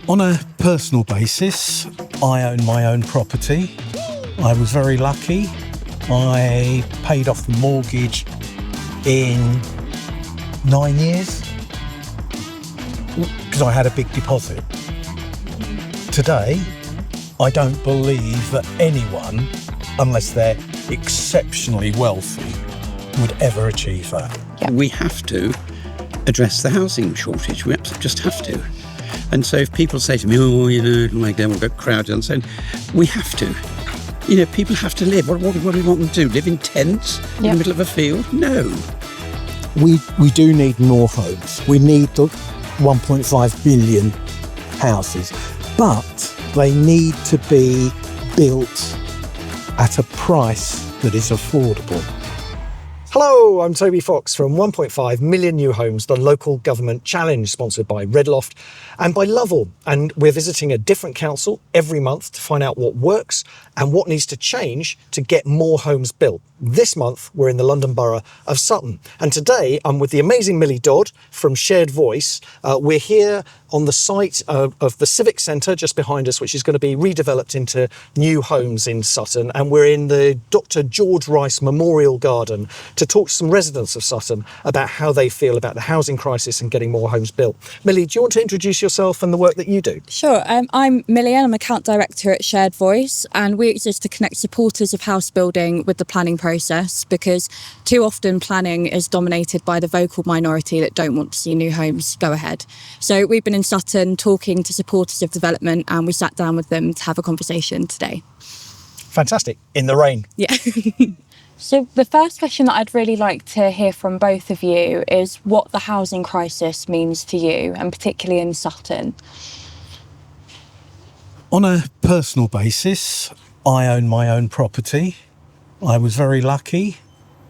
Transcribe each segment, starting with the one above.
On a personal basis, I own my own property. I was very lucky. I paid off the mortgage in 9 years because I had a big deposit. Today, I don't believe that anyone, unless they're exceptionally wealthy, would ever achieve that. Yeah. We have to address the housing shortage. We just have to. And so if people say to me, like they will get crowded, I'm saying, we have to. People have to live. What do we want them to do? Live in tents in the middle of a field? No. We do need more homes. We need the 1.5 billion houses, but they need to be built at a price that is affordable. Hello, I'm Toby Fox from 1.5 Million New Homes, the local government challenge sponsored by Redloft and by Lovell. And we're visiting a different council every month to find out what works and what needs to change to get more homes built. This month, we're in the London Borough of Sutton. And today, I'm with the amazing Millie Dodd from Shared Voice. We're here on the site of the Civic Centre just behind us, which is going to be redeveloped into new homes in Sutton. And we're in the Dr. George Rice Memorial Garden to talk to some residents of Sutton about how they feel about the housing crisis and getting more homes built. Millie, do you want to introduce yourself and the work that you do? Sure. I'm Millie and I'm account director at Shared Voice, and we exist to connect supporters of house building with the planning process, because too often planning is dominated by the vocal minority that don't want to see new homes go ahead. So we've been in Sutton talking to supporters of development, and we sat down with them to have a conversation today. Fantastic. In the rain. Yeah. So the first question that I'd really like to hear from both of you is what the housing crisis means to you, and particularly in Sutton. On a personal basis, I own my own property. I was very lucky.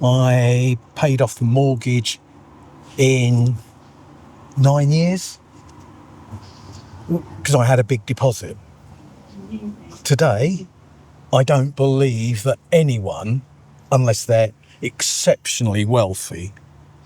I paid off the mortgage in 9 years because I had a big deposit. Today, I don't believe that anyone, unless they're exceptionally wealthy,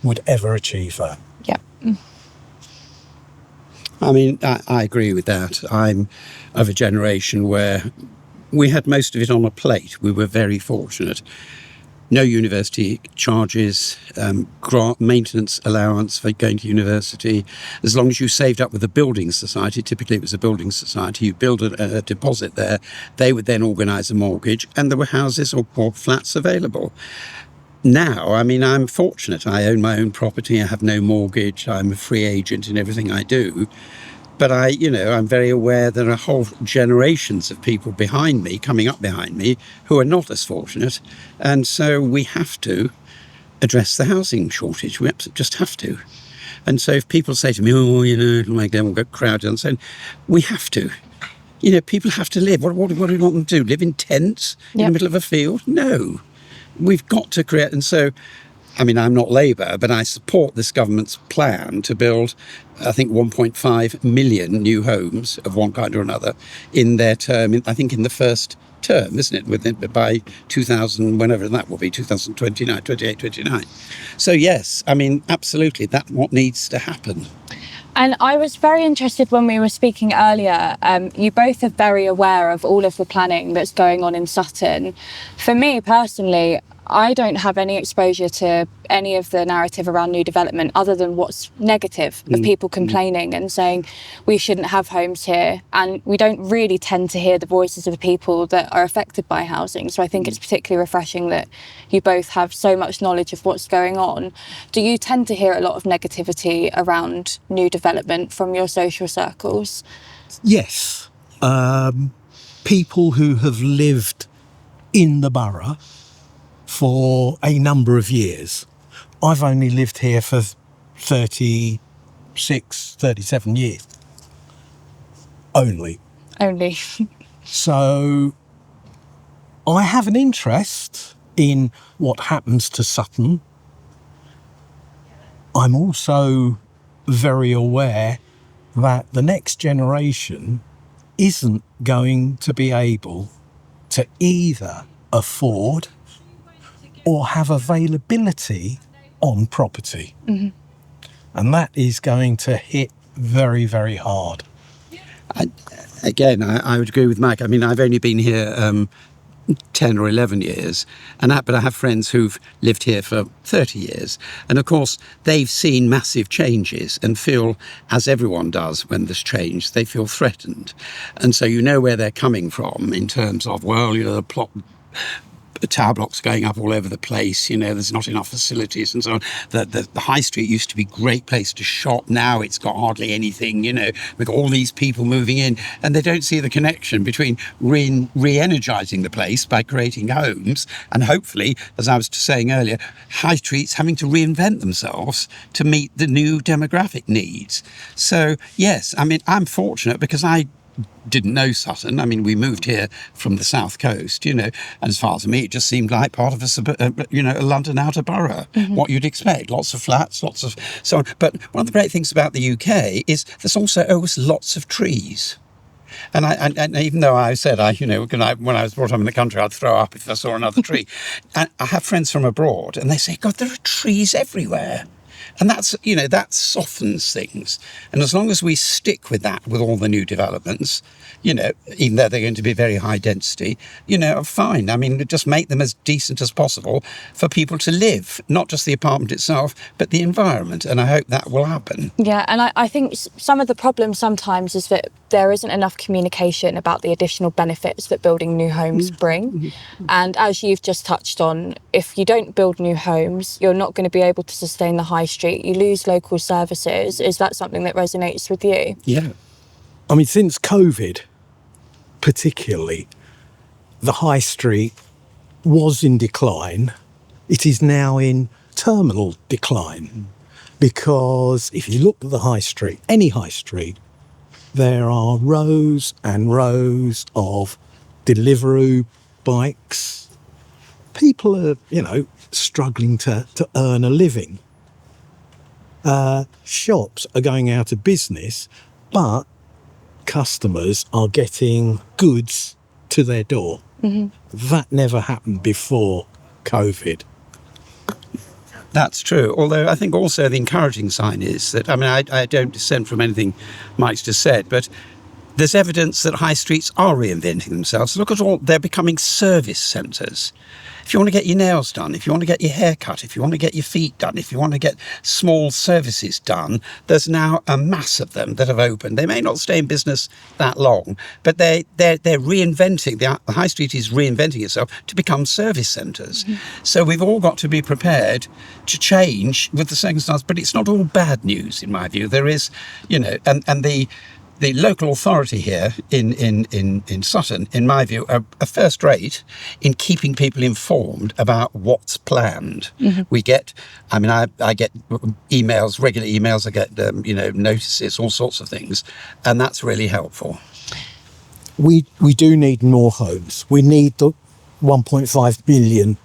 would ever achieve that. Yeah. I mean, I agree with that. I'm of a generation where we had most of it on a plate. We were very fortunate. No university charges, maintenance allowance for going to university. As long as you saved up with a building society, typically it was a building society, you build a deposit there, they would then organise a mortgage, and there were houses or flats available. Now, I mean, I'm fortunate. I own my own property, I have no mortgage, I'm a free agent in everything I do. But I'm very aware there are whole generations of people behind me, coming up behind me, who are not as fortunate. And so we have to address the housing shortage. We just have to. And so if people say to me, like they will get crowded, I'm saying, we have to. People have to live. What do we want them to do? Live in tents in the middle of a field? No. We've got to create. And so, I mean, I'm not Labour, but I support this government's plan to build, I think, 1.5 million new homes of one kind or another in their term, I think in the first term, isn't it? By 2000, whenever that will be, 2029, 28, 29. So yes, I mean, absolutely, that's what needs to happen. And I was very interested when we were speaking earlier, you both are very aware of all of the planning that's going on in Sutton. For me personally, I don't have any exposure to any of the narrative around new development other than what's negative of people complaining and saying we shouldn't have homes here. And we don't really tend to hear the voices of the people that are affected by housing. So I think it's particularly refreshing that you both have so much knowledge of what's going on. Do you tend to hear a lot of negativity around new development from your social circles? Yes. People who have lived in the borough for a number of years. I've only lived here for 36, 37 years. Only. So I have an interest in what happens to Sutton. I'm also very aware that the next generation isn't going to be able to either afford or have availability on property. And that is going to hit very, very hard. Again, I would agree with Mike. I mean, I've only been here 10 or 11 years, but I have friends who've lived here for 30 years. And of course, they've seen massive changes and feel, as everyone does when there's change, they feel threatened. And so you know where they're coming from in terms of, well, the plot tower blocks going up all over the place, there's not enough facilities and so on. The high street used to be a great place to shop. Now it's got hardly anything, with all these people moving in, and they don't see the connection between re-energising the place by creating homes and hopefully, as I was saying earlier, high streets having to reinvent themselves to meet the new demographic needs. So yes, I mean, I'm fortunate because I didn't know Sutton. I mean, we moved here from the south coast, and as far as me, it just seemed like part of a London outer borough. Mm-hmm. What you'd expect, lots of flats, lots of so on. But one of the great things about the UK is there's also always lots of trees. And even though I said, when I was brought up in the country, I'd throw up if I saw another tree. And I have friends from abroad, and they say, God, there are trees everywhere. And that softens things. And as long as we stick with that, with all the new developments, even though they're going to be very high density, fine. I mean, just make them as decent as possible for people to live, not just the apartment itself, but the environment. And I hope that will happen. Yeah, and I think some of the problem sometimes is that there isn't enough communication about the additional benefits that building new homes bring. And as you've just touched on, if you don't build new homes, you're not going to be able to sustain the high street. You lose local services. Is that something that resonates with you? Yeah. I mean, since COVID, particularly, the high street was in decline. It is now in terminal decline. Because if you look at the high street, any high street, there are rows and rows of Deliveroo bikes. People are, struggling to earn a living. Shops are going out of business, but customers are getting goods to their door. Mm-hmm. That never happened before COVID. That's true. Although I think also the encouraging sign is that, I don't dissent from anything Mike's just said, but there's evidence that high streets are reinventing themselves. Look at all, they're becoming service centres. If you want to get your nails done, if you want to get your hair cut, if you want to get your feet done, if you want to get small services done, there's now a mass of them that have opened. They may not stay in business that long, but they're reinventing. The high street is reinventing itself to become service centres. Mm-hmm. So we've all got to be prepared to change with the circumstances. But it's not all bad news, in my view. There is, and the local authority here in Sutton, in my view, are first rate in keeping people informed about what's planned. Mm-hmm. We get, I get emails, regular emails, I get, notices, all sorts of things, and that's really helpful. We do need more homes. We need the 1.5 billion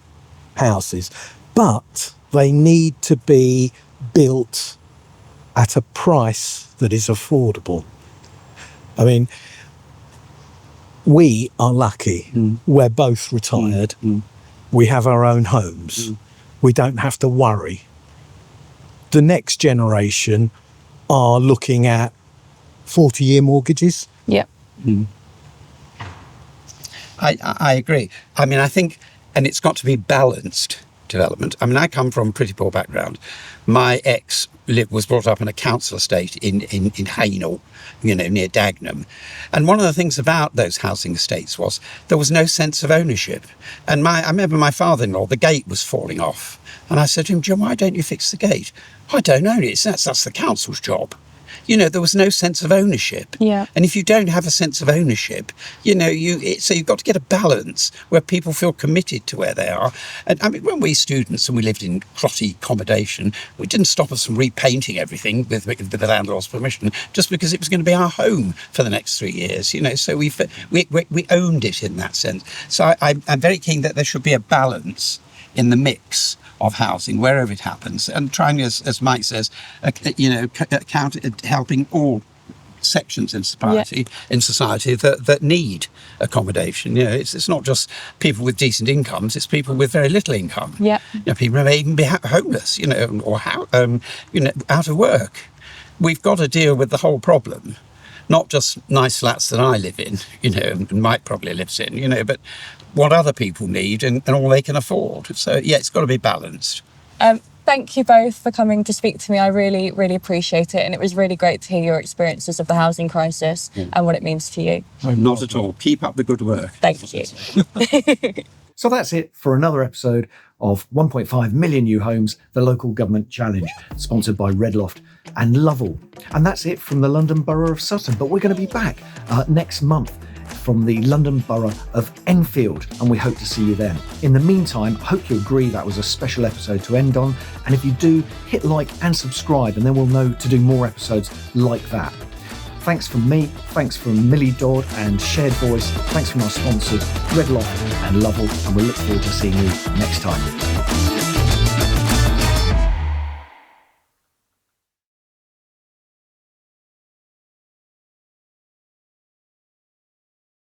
houses, but they need to be built at a price that is affordable. I mean, we are lucky. We're both retired. We have our own homes. We don't have to worry. The next generation are looking at 40-year mortgages. Yeah. I agree. I think, and it's got to be balanced development. I come from a pretty poor background. My ex was brought up in a council estate in Haynell, near Dagenham. And one of the things about those housing estates was there was no sense of ownership. And I remember my father-in-law, the gate was falling off. And I said to him, Jim, why don't you fix the gate? I don't own it. That's the council's job. There was no sense of ownership. Yeah. And if you don't have a sense of ownership, so you've got to get a balance where people feel committed to where they are. And when we students and we lived in grotty accommodation, it didn't stop us from repainting everything with the landlord's permission, just because it was going to be our home for the next 3 years. So we owned it in that sense. So I'm very keen that there should be a balance in the mix of housing wherever it happens, and trying, as Mike says, helping all sections in society that need accommodation. It's not just people with decent incomes; it's people with very little income. Yeah, people may even be homeless, or out of work. We've got to deal with the whole problem. not just nice flats that I live in, and Mike probably lives in, but what other people need and all they can afford. So, yeah, it's got to be balanced. Thank you both for coming to speak to me. I really, really appreciate it. And it was really great to hear your experiences of the housing crisis and what it means to you. Not at all. Keep up the good work. Thank you. So that's it for another episode of 1.5 Million New Homes, the Local Government Challenge, sponsored by Redloft and Lovell. And that's it from the London Borough of Sutton. But we're going to be back next month from the London Borough of Enfield, and we hope to see you then. In the meantime, I hope you agree that was a special episode to end on, and if you do, hit like and subscribe, and then we'll know to do more episodes like that. Thanks from me, thanks from Millie Dodd and Shared Voice, thanks from our sponsors Redloft and Lovell, and we'll look forward to seeing you next time.